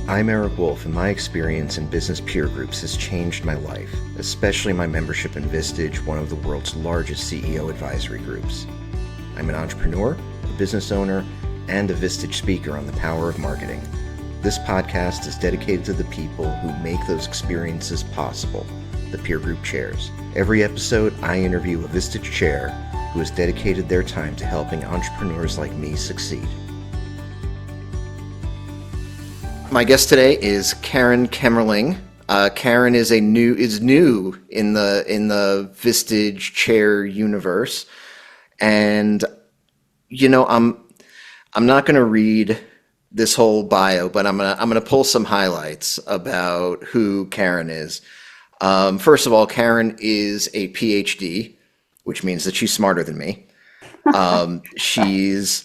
I'm Eric Wolf, and my experience in business peer groups has changed my life, especially my membership in Vistage, one of the world's largest CEO advisory groups. I'm an entrepreneur, a business owner, and a Vistage speaker on the power of marketing. This podcast is dedicated to the people who make those experiences possible, the peer group chairs. Every episode, I interview a Vistage chair who has dedicated their time to helping entrepreneurs like me succeed. My guest today is Karen Kemerling. Karen is new in the Vistage chair universe, and I'm not going to read this whole bio, but I'm gonna pull some highlights about who Karen is. First of all, Karen is a PhD, which means that she's smarter than me. She's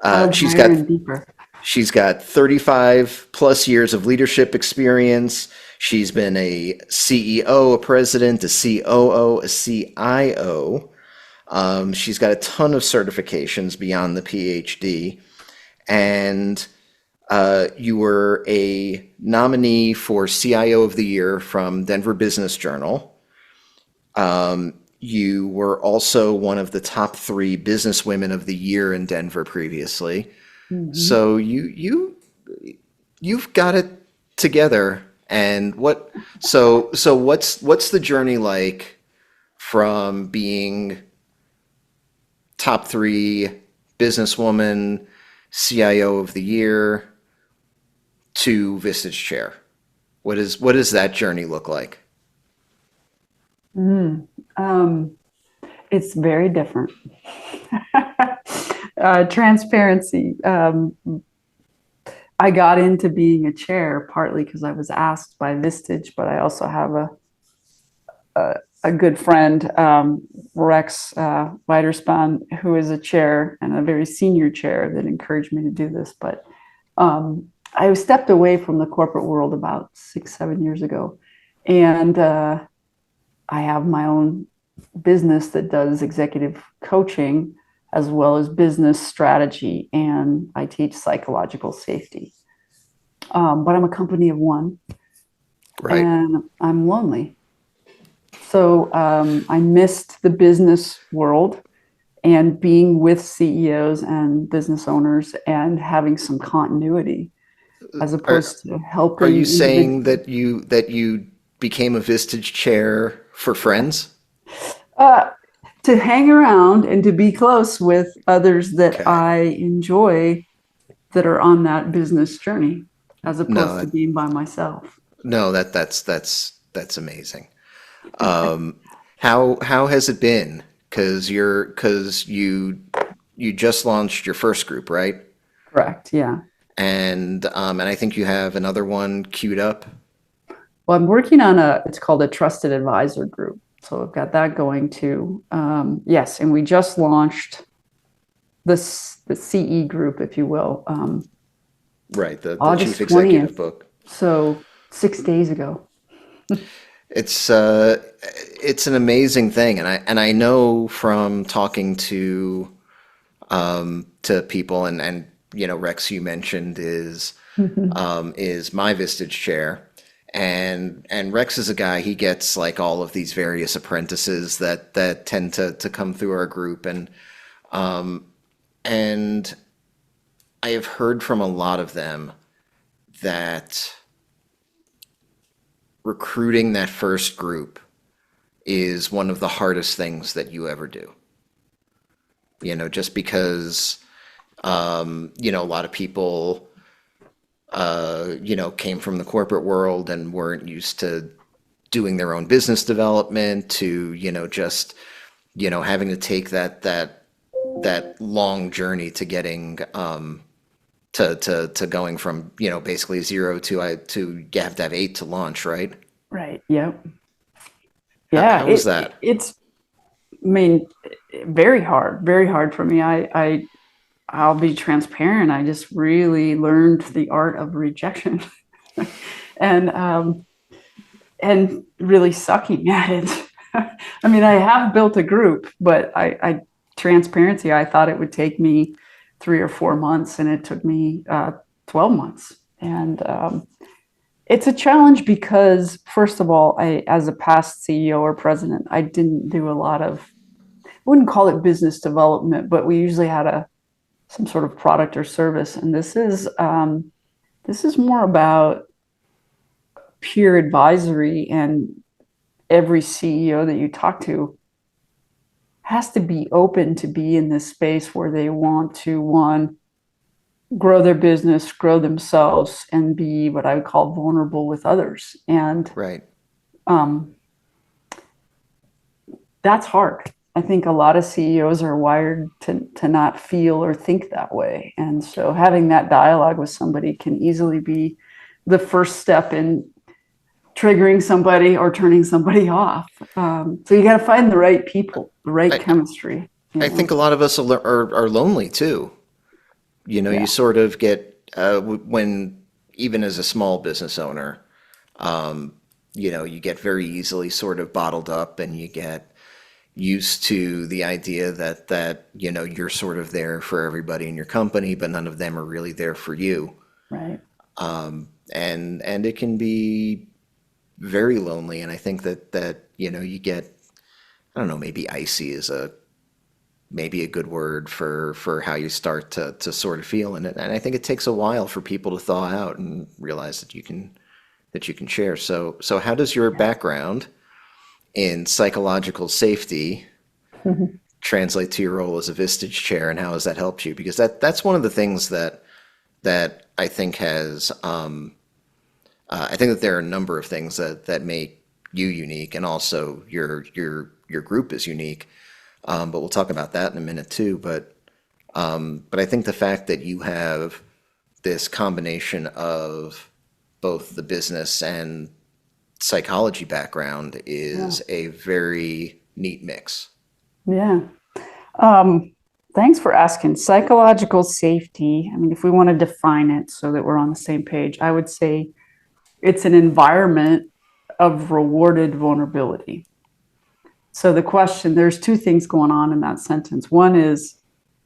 got deeper. She's got 35 plus years of leadership experience. She's been a CEO, a president, a COO, a CIO. She's got a ton of certifications beyond the PhD. And you were a nominee for CIO of the Year from Denver Business Journal. You were also one of the top 3 businesswomen of the year in Denver previously. Mm-hmm. So you've got it together. And what's the journey like from being top 3 businesswoman, CIO of the year to Vistage chair? What does that journey look like? It's very different. Transparency. I got into being a chair partly because I was asked by Vistage, but I also have a good friend, Rex Weiderspan, who is a chair and a very senior chair that encouraged me to do this. But I stepped away from the corporate world about 6-7 years ago, and I have my own business that does executive coaching as well as business strategy, and I teach psychological safety. But I'm a company of one, right, and I'm lonely. So I missed the business world and being with CEOs and business owners and having some continuity as opposed to helping. Are you saying that you became a Vistage chair for friends? To hang around and to be close with others that I enjoy that are on that business journey, as opposed to being by myself. No, that's amazing. How has it been? Because you just launched your first group, right? Correct. Yeah. And I think you have another one queued up. Well, I'm working on it's called a trusted advisor group. So I've got that going too. Yes, and we just launched the CE group, if you will. Right, the August Chief Executive 20th, book. So 6 days ago. It's an amazing thing, and I know from talking to people, and Rex, you mentioned is my Vistage chair. And Rex is a guy, he gets like all of these various apprentices that tend to come through our group. And I have heard from a lot of them that recruiting that first group is one of the hardest things that you ever do. Just because, a lot of people came from the corporate world and weren't used to doing their own business development, to just having to take that long journey to getting to going from basically 0 to you have to have 8 to launch, right? Right. Yep. Yeah. How was that? It's very hard for me. I'll be transparent. I just really learned the art of rejection and really sucking at it. I have built a group, but transparency, I thought it would take me 3 or 4 months, and it took me 12 months. And it's a challenge because, first of all, as a past CEO or president, I didn't do a lot of, I wouldn't call it business development, but we usually had some sort of product or service. And this is more about peer advisory, and every CEO that you talk to has to be open to be in this space where they want to, one, grow their business, grow themselves, and be what I would call vulnerable with others. And Right. um, that's hard. I think a lot of CEOs are wired to not feel or think that way. And so having that dialogue with somebody can easily be the first step in triggering somebody or turning somebody off. So you got to find the right people, the right I, chemistry, you I know? think a lot of us are lonely too. You Yeah, sort of get, when, even as a small business owner, you get very easily sort of bottled up and you get used to the idea that you're sort of there for everybody in your company, but none of them are really there for you. right. And it can be very lonely. And I think that you get, I don't know, maybe icy is maybe a good word for how you start to sort of feel in it. And I think it takes a while for people to thaw out and realize that you can share. So how does your Yeah. background in psychological safety translate to your role as a Vistage chair, and how has that helped you? Because that's one of the things that I think has I think that there are a number of things that make you unique, and also your group is unique. But we'll talk about that in a minute too. But I think the fact that you have this combination of both the business and psychology background Yeah. is a very neat mix. Yeah. Um, Thanks for asking. Psychological safety. I mean, if we want to define it so that we're on the same page, I would say it's an environment of rewarded vulnerability. So the question, there's two things going on in that sentence. One is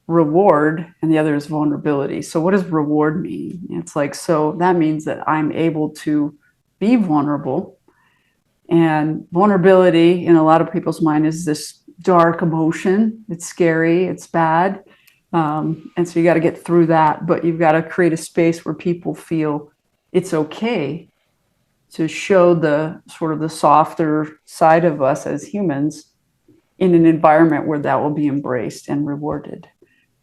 reward and the other is vulnerability. So what does reward mean? It's like, so that means that I'm able to be vulnerable. And vulnerability in a lot of people's mind is this dark emotion. It's scary, it's bad. And so you got to get through that, but you've got to create a space where people feel it's okay to show the sort of the softer side of us as humans in an environment where that will be embraced and rewarded.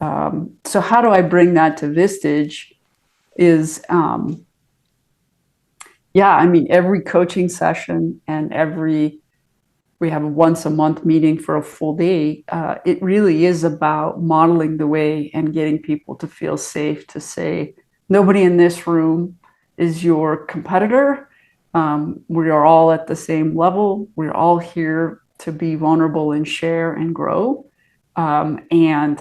So how do I bring that to Vistage is, yeah, I mean, every coaching session and we have a once a month meeting for a full day. It really is about modeling the way and getting people to feel safe to say, nobody in this room is your competitor. We are all at the same level. We're all here to be vulnerable and share and grow. And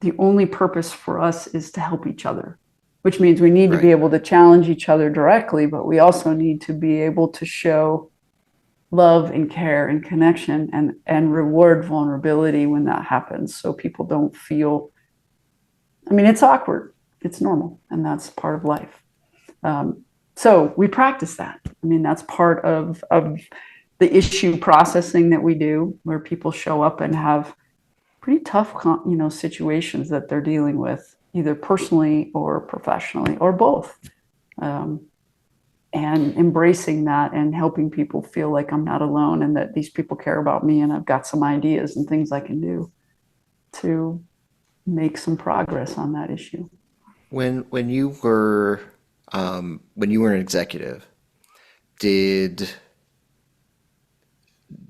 the only purpose for us is to help each other, which means we need to be Right. able to challenge each other directly, but we also need to be able to show love and care and connection and reward vulnerability when that happens, so people don't feel, I mean, it's awkward, it's normal, and that's part of life. So we practice that. I mean, that's part of the issue processing that we do, where people show up and have pretty tough situations that they're dealing with, either personally or professionally or both. um, and embracing that and helping people feel like I'm not alone and that these people care about me and I've got some ideas and things I can do to make some progress on that issue. When you were an executive, did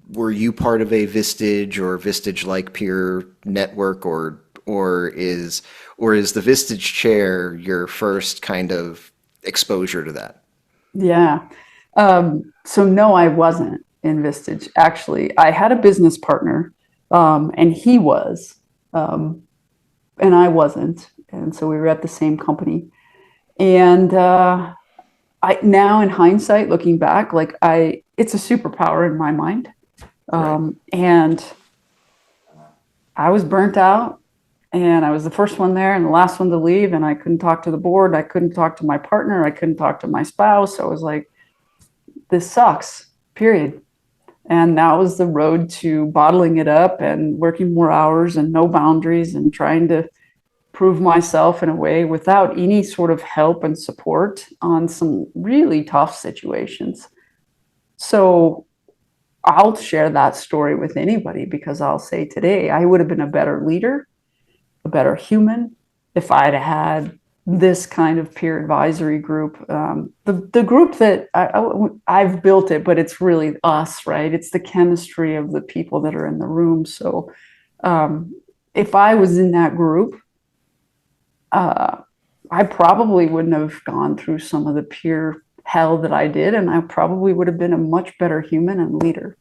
were you part of a Vistage or Vistage-like peer network, or is the Vistage chair your first kind of exposure to that? Yeah. So no, I wasn't in Vistage. Actually, I had a business partner, and he was, um, and I wasn't. And so we were at the same company. And I now, in hindsight, looking back, it's a superpower in my mind. Right. And I was burnt out. And I was the first one there and the last one to leave. And I couldn't talk to the board. I couldn't talk to my partner. I couldn't talk to my spouse. I was like, this sucks, period. And that was the road to bottling it up and working more hours and no boundaries and trying to prove myself in a way without any sort of help and support on some really tough situations. So I'll share that story with anybody because I'll say today I would have been a better leader, a better human if I'd had this kind of peer advisory group. The group that I've built it, but it's really us, right? It's the chemistry of the people that are in the room. So um, if I was in that group, uh, I probably wouldn't have gone through some of the peer hell that I did, and I probably would have been a much better human and leader.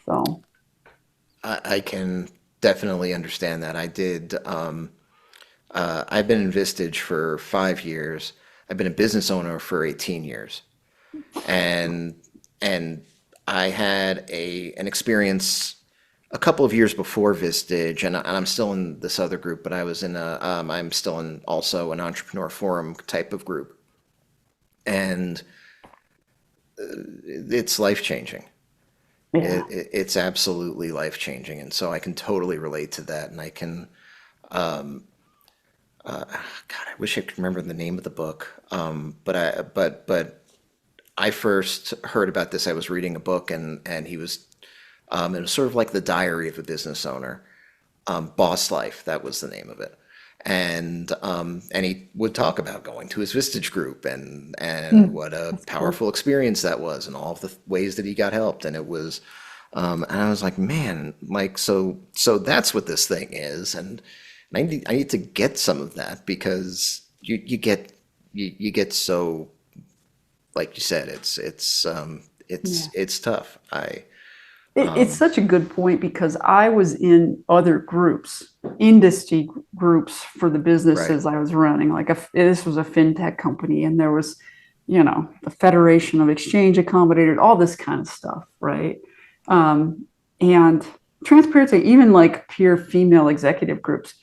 So, I can definitely understand that. I did. I've been in Vistage for 5 years. I've been a business owner for 18 years, and and I had a an experience a couple of years before Vistage, and I'm still in this other group, but I'm still in also an entrepreneur forum type of group, and it's life changing. yeah, It's absolutely life changing, and so I can totally relate to that, and I can. God, I wish I could remember the name of the book. But I first heard about this. I was reading a book, and it was sort of like the diary of a business owner. Boss Life, that was the name of it. And he would talk about going to his Vistage group and what a that's cool. powerful experience that was, and all of the ways that he got helped. And I was like, man, like so that's what this thing is, and I need to get some of that because you get so, like you said, Yeah. it's tough. It's such a good point because I was in other groups, industry groups for the Right. businesses I was running. This was a fintech company, and there was, the Federation of Exchange Accommodated, all this kind of stuff, right? And transparency, even like peer female executive groups,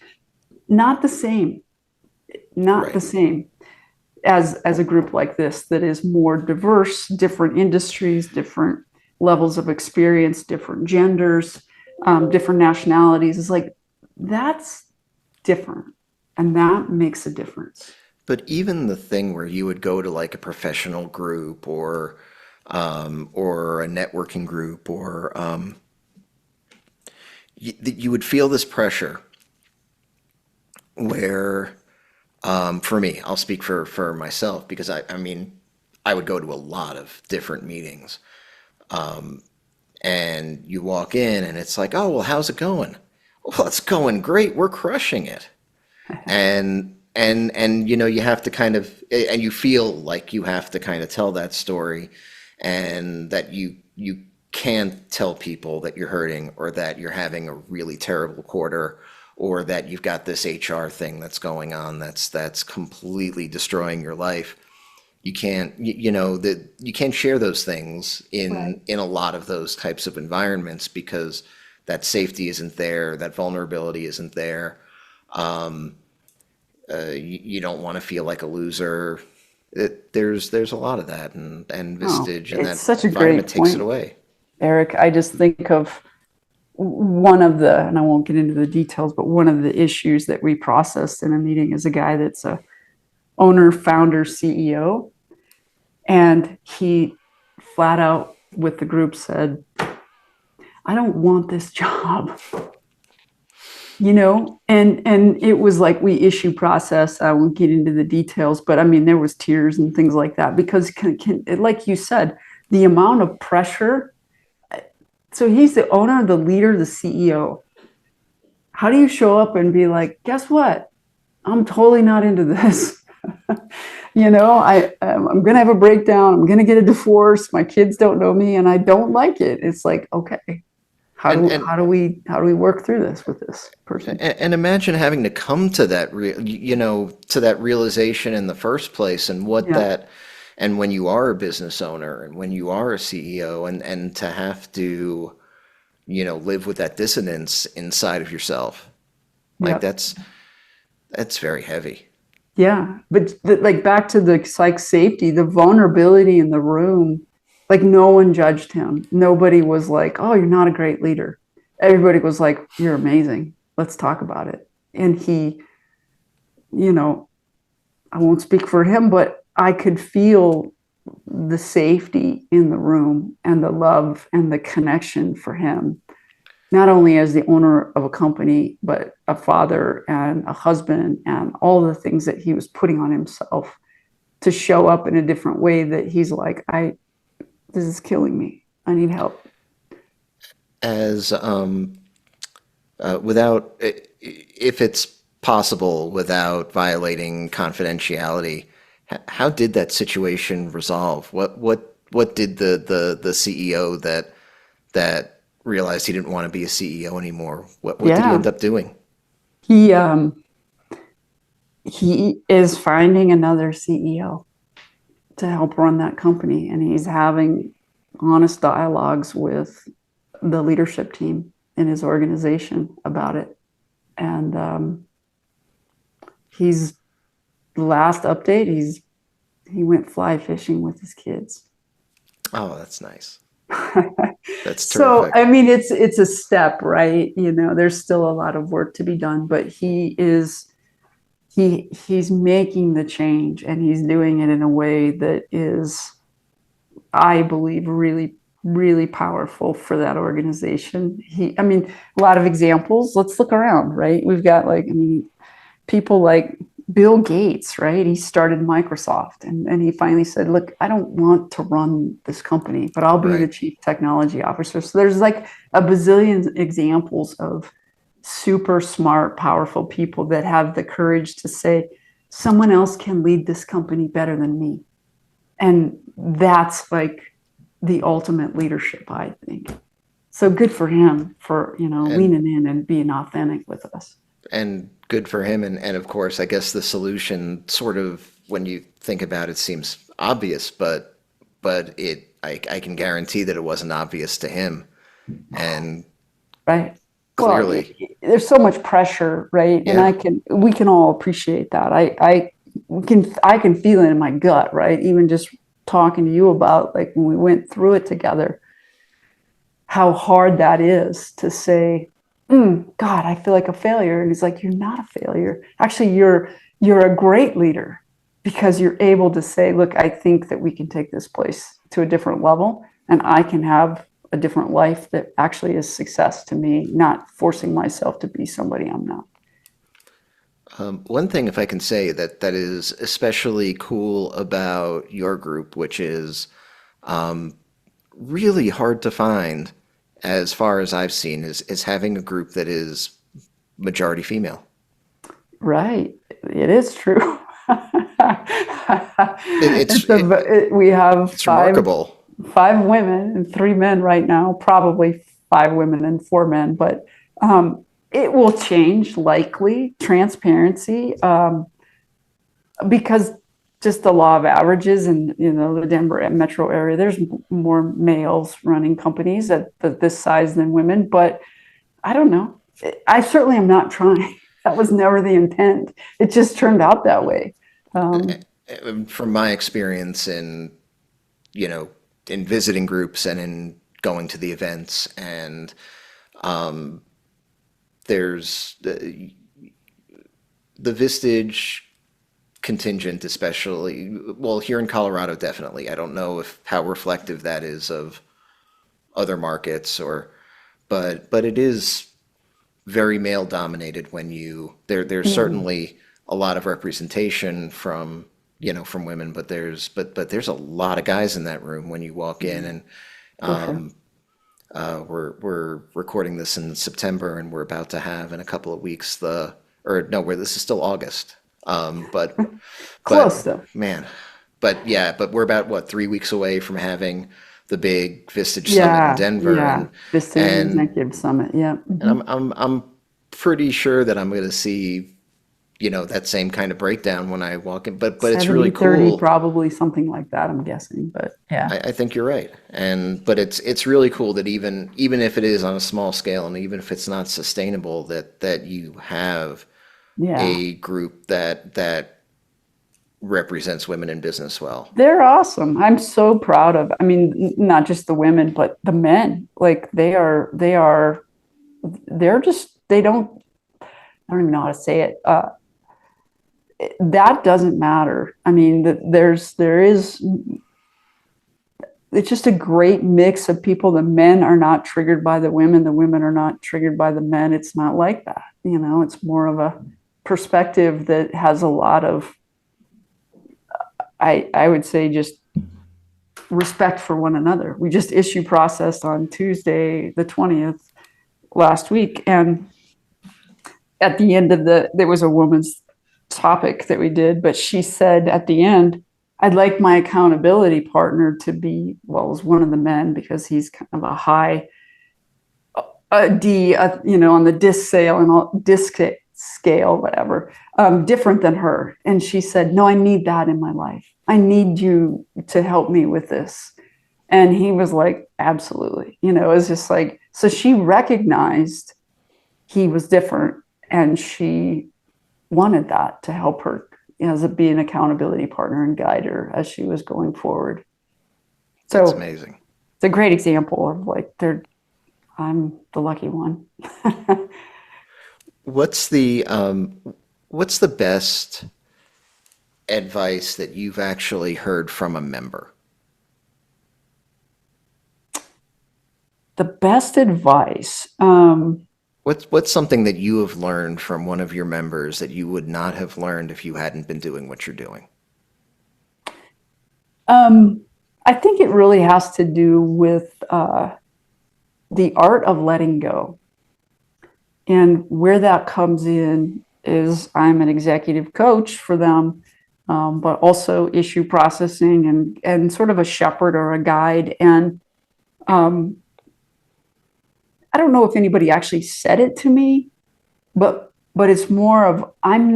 not the same, not the Right. same as a group like this that is more diverse, different industries, different levels of experience, different genders, different nationalities. It's like that's different, and that makes a difference. But even the thing where you would go to like a professional group or a networking group you would feel this pressure where for me, I'll speak for myself because I mean, I would go to a lot of different meetings, and you walk in and it's like, oh, well, how's it going? Well, it's going great. We're crushing it. And you have to kind of, and you feel like you have to kind of tell that story, and that you can't tell people that you're hurting or that you're having a really terrible quarter or that you've got this HR thing that's going on that's completely destroying your life. You can't that you can't share those things Right. in a lot of those types of environments because that safety isn't there, that vulnerability isn't there. You don't want to feel like a loser. There's a lot of that, and Oh, Vistage and it's that such a environment great takes it point, away. Eric. I just think of one of the, and I won't get into the details, but one of the issues that we processed in a meeting is a guy that's a owner, founder, CEO, and he flat out with the group said, I don't want this job, and it was like we issue process. I won't get into the details, but I mean there was tears and things like that because like you said, the amount of pressure. So he's the owner, the leader, the CEO. How do you show up and be like, guess what, I'm totally not into this. I'm gonna have a breakdown, I'm gonna get a divorce, my kids don't know me and I don't like it. It's like, okay, how And do and how do we how do we work through this with this person? and imagine having to come to to that realization in the first place, and what Yeah. that, and when you are a business owner and when you are a CEO, and to have to live with that dissonance inside of yourself. Like Yep. that's very heavy. Yeah. But like back to the psych safety, the vulnerability in the room, like no one judged him. Nobody was like, oh, you're not a great leader. Everybody was like, you're amazing. Let's talk about it. And he, you know, I won't speak for him, but I could feel the safety in the room and the love and the connection for him, not only as the owner of a company, but a father and a husband and all the things that he was putting on himself to show up in a different way that he's like, this is killing me. I need help. As without, if it's possible, without violating confidentiality, how did that situation resolve? What did the CEO that realized he didn't want to be a CEO anymore? What did he Yeah. end up doing? He, he is finding another CEO to help run that company. And he's having honest dialogues with the leadership team in his organization about it. And he's the last update. He went fly fishing with his kids. Oh, that's nice. That's So terrific. I mean, it's a step, right? You know, there's still a lot of work to be done, but he's making the change and he's doing it in a way that is, I believe, really, really powerful for that organization. I mean, a lot of examples. Let's look around, right? We've got like, I mean, people like Bill Gates, right? He started Microsoft and he finally said, look, I don't want to run this company, but I'll be the Right. chief technology officer. So there's like a bazillion examples of super smart, powerful people that have the courage to say, someone else can lead this company better than me. And that's like the ultimate leadership, I think. So good for him for, And leaning in and being authentic with us. and good for him. And of course, I guess the solution sort of, when you think about it, seems obvious, but I can guarantee that it wasn't obvious to him. And Right. Well, clearly, there's so much pressure, right? And yeah, we can all appreciate that. I can feel it in my gut, right? Even just talking to you about like when we went through it together, how hard that is to say, God, I feel like a failure. And he's like, you're not a failure. Actually, you're a great leader because you're able to say, look, I think that we can take this place to a different level and I can have a different life that actually is success to me, not forcing myself to be somebody I'm not. one thing, if I can say, that is especially cool about your group, which is really hard to find, as far as I've seen, is having a group that is majority female. Right. It is true. It, it's it, We have it's remarkable. five women and three men right now, probably five women and four men, but it will change likely. Transparency, because just the law of averages and the Denver metro area, there's more males running companies at this size than women, but I don't know. I certainly am not trying. That was never the intent. It just turned out that way. Um, From my experience you know, in visiting groups and in going to the events, and there's the Vistage contingent, especially, well, here in Colorado, definitely. I don't know if how reflective that is of other markets, or, but it is very male dominated. When there's mm, certainly a lot of representation from, from women, but there's a lot of guys in that room when you walk in. yeah, And for sure. we're recording this in September, and we're about to have in a couple of weeks or no, where this is still August. But Close though. man, but yeah, but we're about, what, 3 weeks away from having the big Vistage Summit in Yeah, Denver. yeah. and Vistage and Executive Summit. Yeah. and Mhm. I'm pretty sure that I'm going to see that same kind of breakdown when I walk in. But it's really 70/30, cool. probably something like that, I'm guessing, but yeah. I think you're right. But it's really cool that even if it is on a small scale and even if it's not sustainable, that you have Yeah. a group that represents women in business well. They're awesome. I'm so proud of, I mean, not just the women, but the men. Like they're just, they don't, I don't even know how to say it. That doesn't matter. I mean, there is, it's just a great mix of people. The men are not triggered by the women are not triggered by the men. It's not like that. It's more of a perspective that has a lot of, I would say, just respect for one another. We just issue processed on Tuesday, the 20th, last week. And at the end of there was a woman's topic that we did, but she said at the end, I'd like my accountability partner to be, well, it was one of the men because he's kind of a high D, on the disc scale and all disc scale, whatever, different than her. And she said, no, I need that in my life. I need you to help me with this. And he was like, absolutely. It was just like, so she recognized he was different and she wanted that to help her as be an accountability partner and guide her as she was going forward. That's So amazing. it's a great example of like I'm the lucky one. What's the best advice that you've actually heard from a member? The best advice. What's something that you have learned from one of your members that you would not have learned if you hadn't been doing what you're doing? I think it really has to do with the art of letting go. And where that comes in is I'm an executive coach for them, but also issue processing and sort of a shepherd or a guide. And um, I don't know if anybody actually said it to me, but it's more of I'm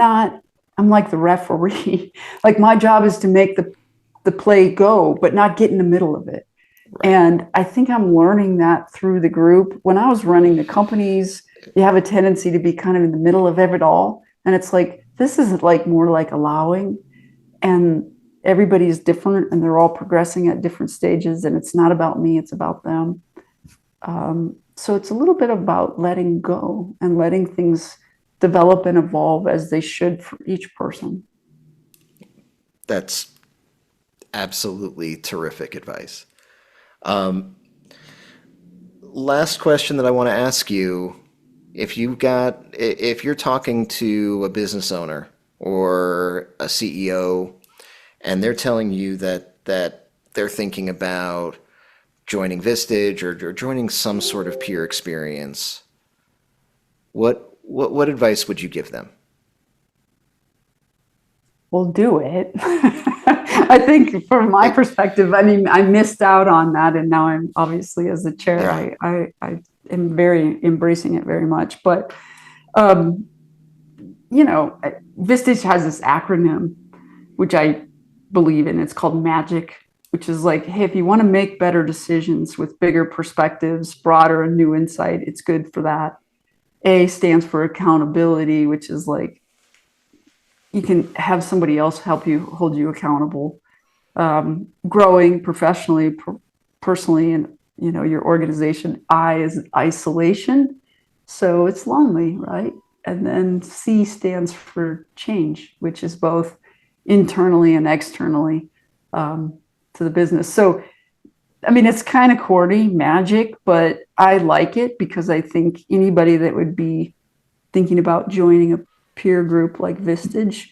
like the referee. Like my job is to make the play go, but not get in the middle of it. Right. And I think I'm learning that through the group. When I was running the companies, you have a tendency to be kind of in the middle of it all. And it's like, this is like more like allowing, and everybody's different and they're all progressing at different stages. And it's not about me, it's about them. So it's a little bit about letting go and letting things develop and evolve as they should for each person. That's absolutely terrific advice. Last question that I want to ask you, if you're talking to a business owner or a CEO and they're telling you that they're thinking about joining Vistage or joining some sort of peer experience, what advice would you give them? Well, do it. I think from my perspective, I mean, I missed out on that. And now I'm obviously as the chair, Yeah. I am very embracing it very much. But, um, Vistage has this acronym, which I believe in. It's called MAGIC, which is like, hey, if you want to make better decisions with bigger perspectives, broader and new insight, it's good for that. A stands for accountability, which is like, you can have somebody else help you hold you accountable. Growing professionally, personally, and your organization. I is isolation, so it's lonely, right? And then C stands for change, which is both internally and externally to the business. So, I mean, it's kind of corny, magic, but I like it because I think anybody that would be thinking about joining a peer group like Vistage,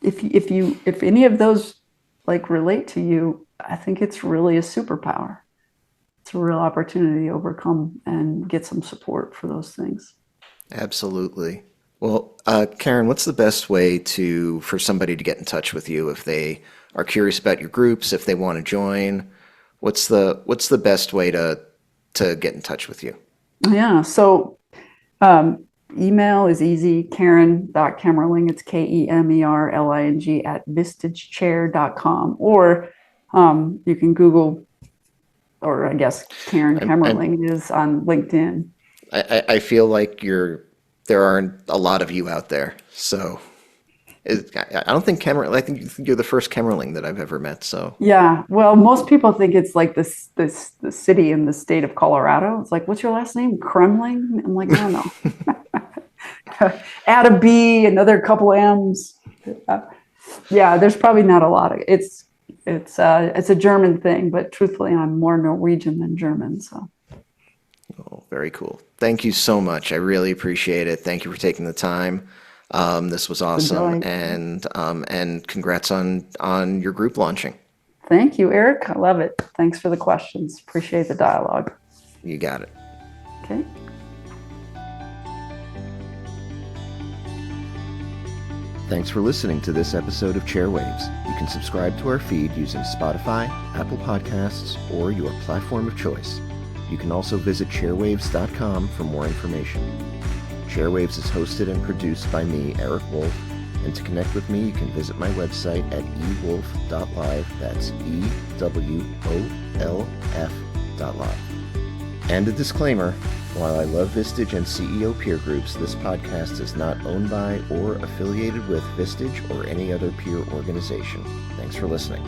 if any of those like relate to you, I think it's really a superpower. It's a real opportunity to overcome and get some support for those things. Absolutely. Well, Karen, what's the best way for somebody to get in touch with you if they are curious about your groups, if they want to join? What's the best way to get in touch with you? Yeah. So Email is easy, Karen.Kemerling, it's Kemerling at vistagechair.com. Or you can Google, or I guess Karen I'm Kemerling is on LinkedIn. I feel like there aren't a lot of you out there. So I don't think Kemerling, I think you're the first Kemerling that I've ever met. So Yeah, well, most people think it's like this the city in the state of Colorado. It's like, what's your last name? Kremling? I'm like, no, no. Add a B, another couple M's. Uh, yeah, there's probably not a lot of it's a German thing, but truthfully, I'm more Norwegian than German. So oh, very cool. Thank you so much. I really appreciate it. Thank you for taking the time. This was it's a awesome, joy. and congrats on your group launching. Thank you, Eric. I love it. Thanks for the questions. Appreciate the dialogue. You got it. Okay. Thanks for listening to this episode of Chairwaves. You can subscribe to our feed using Spotify, Apple Podcasts, or your platform of choice. You can also visit chairwaves.com for more information. Chairwaves is hosted and produced by me, Eric Wolf, and to connect with me, you can visit my website at ewolf.live. That's EWOLF.live. And a disclaimer, while I love Vistage and CEO peer groups, this podcast is not owned by or affiliated with Vistage or any other peer organization. Thanks for listening.